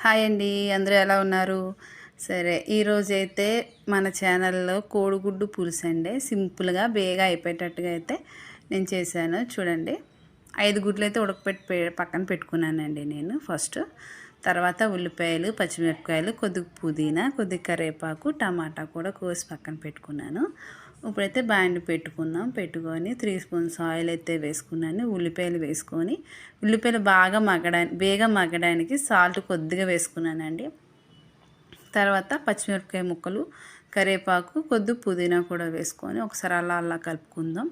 Hi అండి, అందరూ ఎలా ఉన్నారు? సరే, ఈరోజైతే మన ఛానల్లో కోడిగుడ్డు పులుసు అండి. సింపుల్గా బేగా అయిపోయేటట్టుగా అయితే నేను చేశాను. చూడండి, 5 గుడ్లు అయితే ఉడకపెట్టి పక్కన పెట్టుకున్నానండి నేను ఫస్ట్. తర్వాత ఉల్లిపాయలు, పచ్చిమిరపకాయలు, కొద్దిగా పుదీనా, కొద్దిగా కరివేపాకు, టమాటా కూడా కోసి పక్కన పెట్టుకున్నాను. ఇప్పుడైతే బాండి పెట్టుకున్నాం. పెట్టుకొని 3 స్పూన్స్ ఆయిల్ అయితే వేసుకున్నాను. ఉల్లిపాయలు వేసుకొని, ఉల్లిపాయలు బేగా మగ్గడానికి సాల్ట్ కొద్దిగా వేసుకున్నానండి. తర్వాత పచ్చిమిరపకాయ ముక్కలు, కరివేపాకు, కొద్ది పుదీనా కూడా వేసుకొని ఒకసారి అలా కలుపుకుందాం.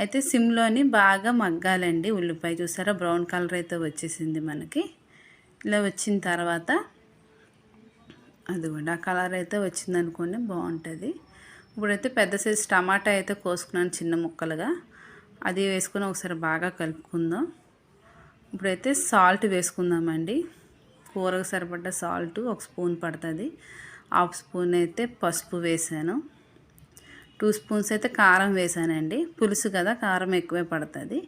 అయితే సిమ్లోని బాగా మగ్గాలండి. ఉల్లిపాయ చూసారా, బ్రౌన్ కలర్ అయితే వచ్చేసింది మనకి. ఇలా వచ్చిన తర్వాత అది కూడా ఆ కలర్ అయితే వచ్చిందనుకోండి, బాగుంటుంది. ఇప్పుడైతే పెద్ద సైజు టమాటా అయితే కోసుకున్నాను చిన్న ముక్కలుగా. అది వేసుకొని ఒకసారి బాగా కలుపుకుందాం. ఇప్పుడైతే సాల్ట్ వేసుకుందామండి. కూరకు సరిపడ్డ సాల్ట్ 1 స్పూన్ పడుతుంది. 1/2 స్పూన్ అయితే పసుపు వేసాను. 2 స్పూన్స్ అయితే కారం వేసానండి. పులుసు కదా, కారం ఎక్కువే పడుతుంది.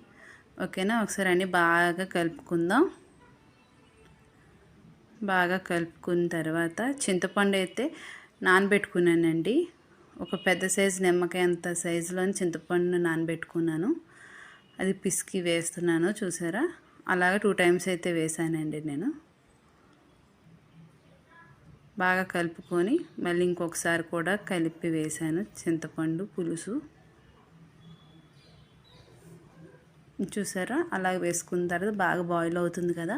ఓకేనా, ఒకసారి అన్నీ బాగా కలుపుకుందాం. బాగా కలుపుకున్న తర్వాత చింతపండు అయితే నానబెట్టుకున్నానండి. ఒక పెద్ద సైజు నిమ్మకాయ అంత సైజులోని చింతపండు నానబెట్టుకున్నాను. అది పిసికి వేస్తున్నాను చూసారా. అలాగే 2 టైమ్స్ అయితే వేసానండి నేను. బాగా కలుపుకొని మళ్ళీ ఇంకొకసారి కూడా కలిపి వేసాను చింతపండు పులుసు. చూసారా, అలా వేసుకున్న తర్వాత బాగా బాయిల్ అవుతుంది కదా.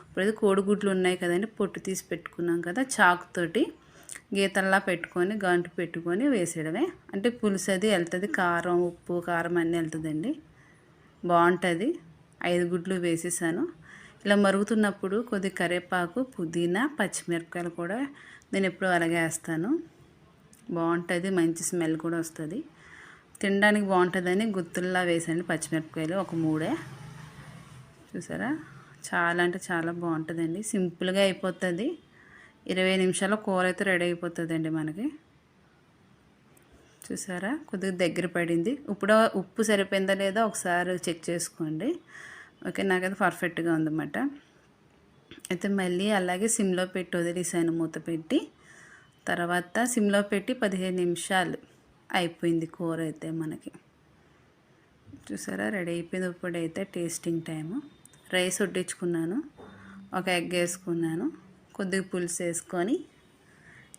ఇప్పుడు కోడిగుడ్లు ఉన్నాయి కదండి, పొట్టు తీసి పెట్టుకున్నాం కదా, చాకుతోటి గీతల్లా పెట్టుకొని గంటు పెట్టుకొని వేసేయడమే. అంటే పులుసు అది వెళ్తుంది, కారం ఉప్పు కారం అన్నీ వెళ్తుందండి, బాగుంటుంది. 5 గుడ్లు వేసేసాను. ఇలా మరుగుతున్నప్పుడు కొద్ది కరివేపాకు, పుదీనా, పచ్చిమిరపకాయలు కూడా నేను ఎప్పుడూ అలాగే వేస్తాను. బాగుంటుంది, మంచి స్మెల్ కూడా వస్తుంది. తినడానికి బాగుంటుందని గుత్తుల్లా వేసాను పచ్చిమిరపకాయలు, ఒక 3. చూసారా, చాలా అంటే చాలా బాగుంటుందండి. సింపుల్గా అయిపోతుంది. 20 నిమిషాల్లో కూర అయితే రెడీ అయిపోతుందండి మనకి. చూసారా, కొద్దిగా దగ్గర పడింది. ఇప్పుడు ఉప్పు సరిపోయిందా లేదా ఒకసారి చెక్ చేసుకోండి. ఓకే, నాకైతే పర్ఫెక్ట్గా ఉందన్నమాట. అయితే మళ్ళీ అలాగే సిమ్లో పెట్టి వదిలేసాను మూత పెట్టి. తర్వాత సిమ్లో పెట్టి 15 నిమిషాలు అయిపోయింది కూర అయితే మనకి. చూసారా, రెడీ అయిపోయింది. ఇప్పుడైతే టేస్టింగ్ టైము. రైస్ వడ్డించుకున్నాను, ఒక ఎగ్ వేసుకున్నాను, కొద్దిగా పులుసు వేసుకొని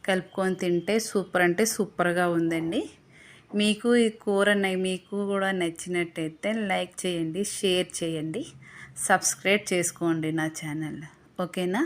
కలుపుకొని తింటే సూపర్ అంటే సూపర్గా ఉందండి. మీకు ఈ కూర మీకు కూడా నచ్చినట్టయితే లైక్ చేయండి, షేర్ చేయండి, సబ్స్క్రైబ్ చేసుకోండి నా ఛానల్. ఓకేనా.